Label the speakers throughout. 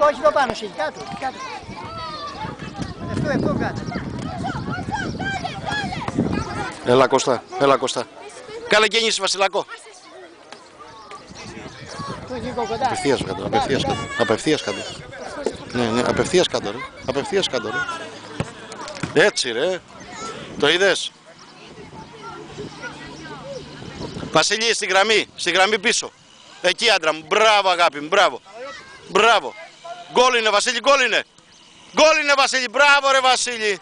Speaker 1: Νίκο, όχι εδώ πάνω, εσύ, κάτω, κάτω. Αυτό κάτω.
Speaker 2: Έλα Κώστα, έλα Κώστα. Κάνε κίνηση Βασιλάκο. Απευθείας κάτω, απευθείας κάτω. Απευθείας κάτω. Ναι, απευθείας κάτω ρε. Απευθείας κάτω ρε. Έτσι ρε. Το είδες. Βασίλη, στη γραμμή πίσω. Εκεί άντρα μου, μπράβο αγάπη μου, μπράβο. Μπράβο. Γκόλ είναι Βασίλη, γκόλ είναι. Γκόλ είναι Βασίλη, μπράβο ρε Βασίλη.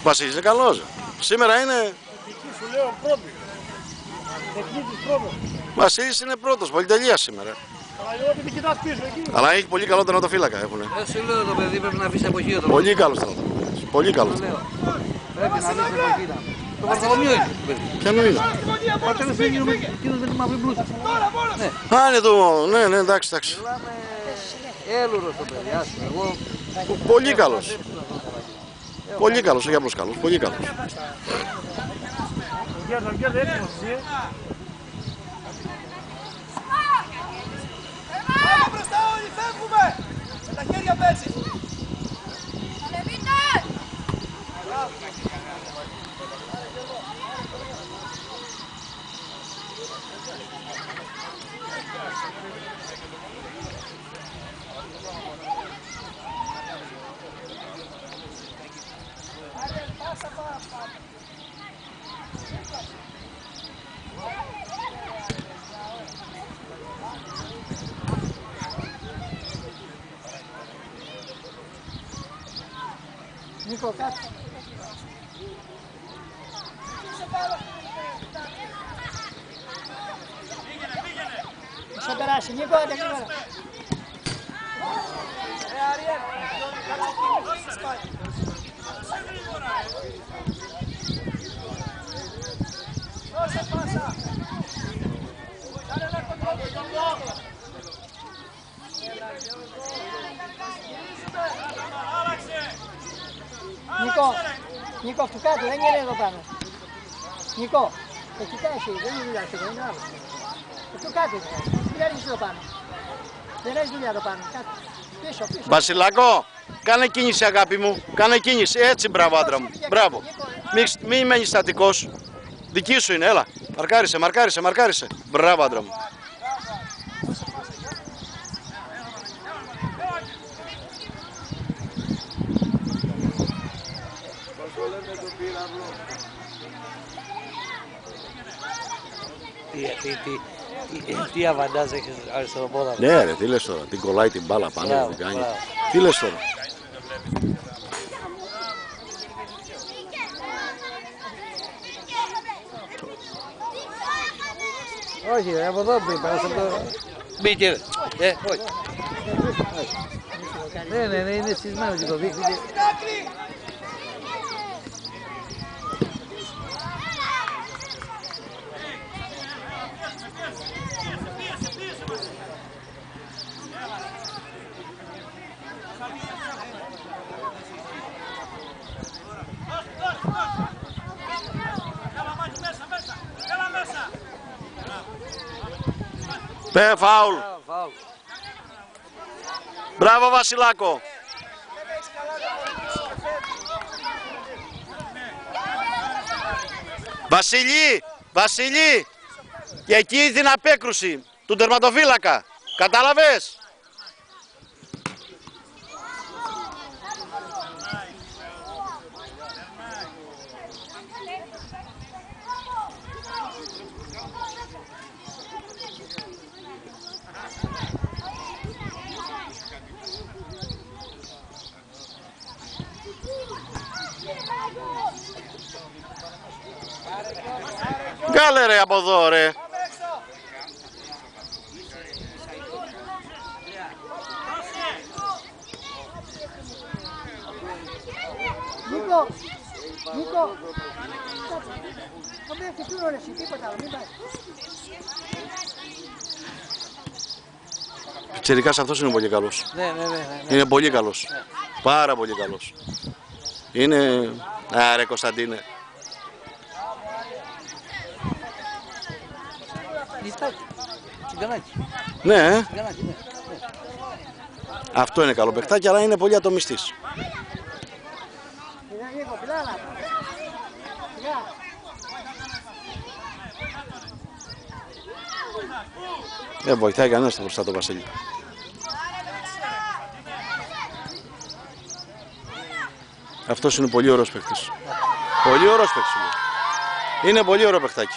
Speaker 2: Βασίλης είναι καλός. Σήμερα είναι... Βασίλης είναι πρώτος, πολυτελείας σήμερα. Αλλά έχει πολύ καλό τερματοφύλακα έχουνε.
Speaker 3: Σου λέω το παιδί πρέπει να αφήσει από εκεί.
Speaker 2: Πολύ καλός τερματοφύλακας. Πολύ καλός.
Speaker 3: Πρέπει να αφήσει από εκεί. Το Βαρθολομείο είναι.
Speaker 2: Ποιανού είναι.
Speaker 3: Πατέρας εκείνος με τη μαύρη μπλούζα.
Speaker 2: Α, είναι το... Ναι, εντάξει, εντάξει.
Speaker 3: Έλουρος το παιδί, άσχημα. Εγώ...
Speaker 2: Πολύ καλός. Πολύ καλός, όχι απλώς καλός. Πολύ καλός.
Speaker 4: Πάμε μπροστά όλοι, φεύγουμε! Με τα χέρια πέρσι!
Speaker 1: Νίκο, κάτω. Θα περάσει, Νίκο, άντε γρήγορα.
Speaker 4: Δώσε πάσα! Κάνε ένα κοντρόλ στον μπλοκ!
Speaker 1: Νίκο, αυτού κάτω, δεν είναι εδώ πάνω. Νίκο, εκεί κάτω, δεν είναι δουλειά σου, δεν είναι άλλο. Αυτού κάτω, δεν έχεις εδώ πάνω. Δεν έχεις δουλειά εδώ πάνω, κάτω. Πίσω.
Speaker 2: Βασιλάκο, κάνε κίνηση αγάπη μου, κάνε κίνηση, έτσι μπράβο άντρα μου, μπράβο. Μη μένεις στατικός, δική σου είναι, έλα, μαρκάρισε, μπράβο άντρα μου.
Speaker 3: Τι αβαντάζ έχεις αριστεροπόδα.
Speaker 2: Ναι ρε, τι λες τώρα, την κολλάει την μπάλα πάνω, την κάνει. Τι λες τώρα.
Speaker 3: Όχι, από εδώ μπήκε. Όχι. Ναι, είναι σεισμένο και το δείχνει.
Speaker 2: Φάουλ. Μπράβο Βασιλάκο. Βασίλη, και εκεί την απέκρουση του τερματοφύλακα. Κατάλαβες. Βγάλε ρε από εδώ ρε.
Speaker 1: Νίκο, θα με αφητούν ρε εσύ, τίποτα άλλο, μην πάει.
Speaker 2: Πιτσιρικάς αυτός είναι πολύ καλός.
Speaker 3: Ναι.
Speaker 2: Είναι πολύ καλός. Πάρα πολύ καλός. Είναι... Άρε Κωνσταντίνε.
Speaker 3: Τσιγκανάκι.
Speaker 2: Ναι,
Speaker 3: Τσιγκανάκι, ναι.
Speaker 2: Αυτό είναι καλό παιχτάκι, αλλά είναι πολύ ατομιστής. Δεν βοηθάει κανένας μπροστά το Βασίλη. Αυτός είναι πολύ ωραίος παίκτης. Πολύ ωραίος παίκτης. Είναι πολύ ωραίο παιχτάκι.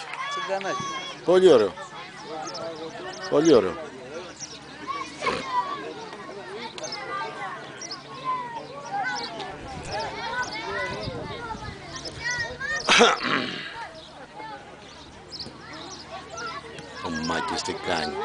Speaker 2: Πολύ ωραίο. Πολύ ωραίο. Ο Μάκης τι κάνει.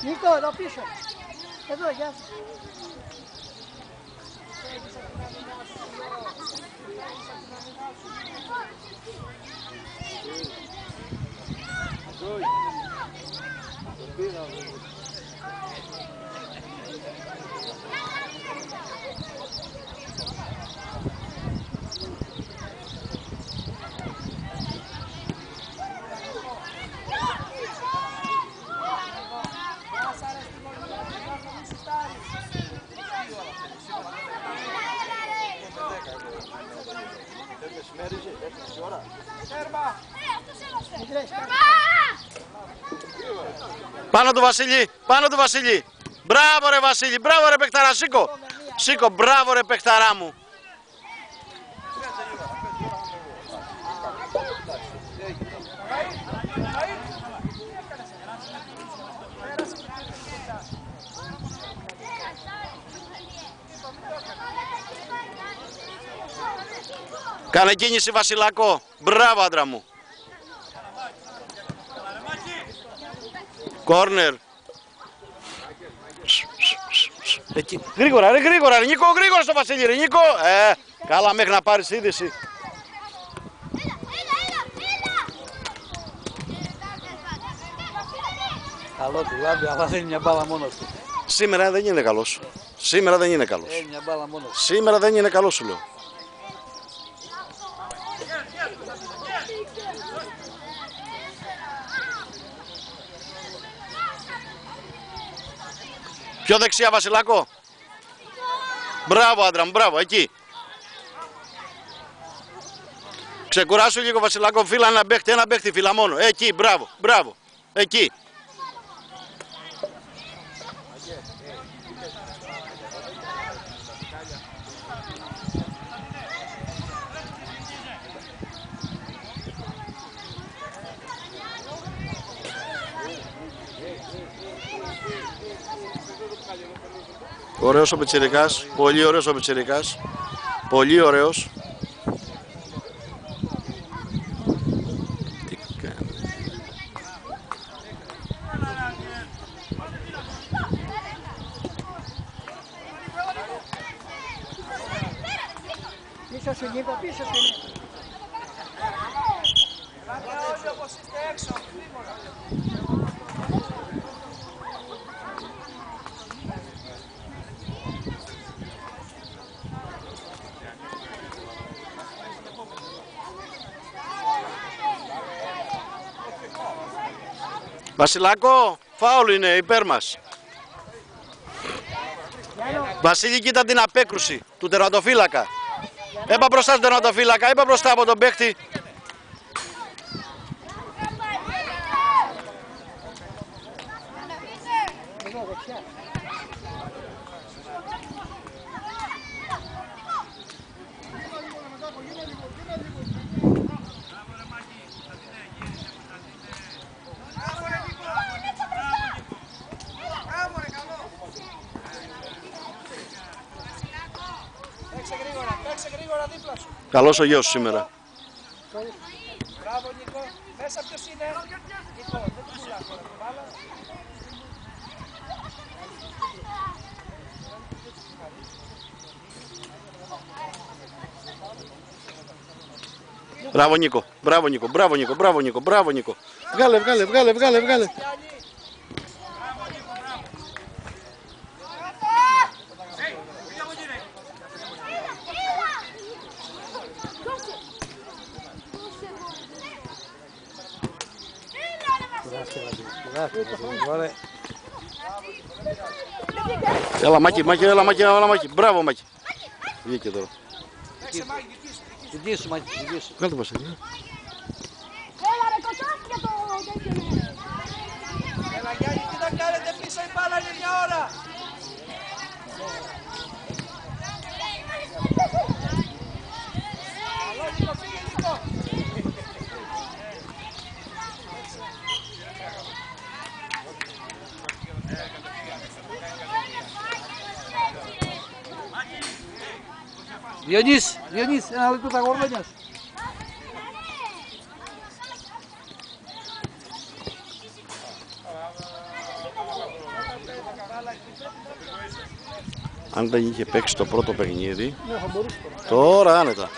Speaker 1: Νίκο, εδώ πίσω. Εδώ, γεια σου.
Speaker 2: Πάνω του Βασίλη, πάνω του Βασίλη. Μπράβο ρε Βασίλη, μπράβο ρε παιχταρά, σήκω. Σήκω, μπράβο ρε παιχταρά μου. Κάνε κίνηση Βασιλάκο, μπράβο άντρα μου. Κόρνερ. Εκεί. Γρήγορα ρε, γρήγορα ρε, Νίκο, γρήγορα στο Βασίλη ρε, Νίκο. Καλά μέχρι να πάρεις είδηση.
Speaker 3: Καλό του Λάμπη, αλλά δεν είναι μια μπάλα μόνος του.
Speaker 2: Σήμερα δεν είναι καλός. Σήμερα δεν είναι καλός.
Speaker 3: Μια μπάλα μόνος του.
Speaker 2: Σήμερα δεν είναι καλός σου λέω. Πιο δεξιά Βασιλάκο. Μπράβο άντρα μου, μπράβο, εκεί. Ξεκουράσου λίγο Βασιλάκο, φύλλα ένα παίχτη, φύλλα μόνο. Εκεί, μπράβο, μπράβο, εκεί. Ωραίος ο πιτσιρικάς, πολύ ωραίος ο πιτσιρικάς, πολύ ωραίος. Τι κάνει.
Speaker 1: Πίσω σου Νίκο, πίσω σου Νίκο.
Speaker 4: Όλοι όπως είστε έξω,
Speaker 2: Βασιλάκο, φάουλ είναι υπέρ μας. Βασίλη, κοίτα την απέκρουση του τερματοφύλακα. Έπα μπροστά στον τερματοφύλακα, έπα μπροστά από τον παίχτη.
Speaker 4: έξω Παίξε γρήγορα δίπλα σου.
Speaker 2: Καλός ο γιος σου σήμερα.
Speaker 4: Μπράβο Νίκο. Μέσα ποιος είναι. Νίκο, δεν του πουλάς τώρα. Βάλα.
Speaker 2: Μπράβο Νίκο, μπράβο Νίκο, μπράβο Νίκο, μπράβο Νίκο, μπράβο Νίκο. Βγάλε, βγάλε, βγάλε, βγάλε, βγάλε. Έλα Μάκη, Μάκη, έλα Μάκη, έλα Μάκη. Μπράβο Μάκη. Βγήκε τώρα.
Speaker 4: Παίξε Μάκη, δική σου.
Speaker 3: Δική σου, Μάκη, δική σου.
Speaker 2: Βγάλε το Βασίλη.
Speaker 5: Έλα ρε κοτσάκι το τέτοιο.
Speaker 4: Έλα Γιάννη, τι να κάνετε πίσω, η μπάλα είναι μια ώρα. Καλό Νίκο, φύγε Νίκο.
Speaker 3: Διονύση, ένα λεπτό τα γορδόνια σου.
Speaker 2: Αν δεν είχε παίξει το πρώτο παιχνίδι, τώρα άνετα.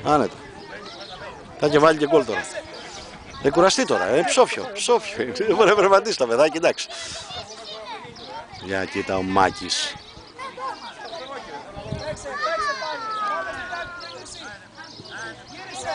Speaker 2: Άνετα. Θα και βάλει και γκολ τώρα. Δεν κουραστεί τώρα, ψόφιο, ψόφιο. Δεν μπορεί να περπατήσει το παιδάκι, εντάξει. Για κοίτα ο Μάκης.
Speaker 4: Παίξε πάλι. Πάμε στην άλλη κίνηση. Γύρισε.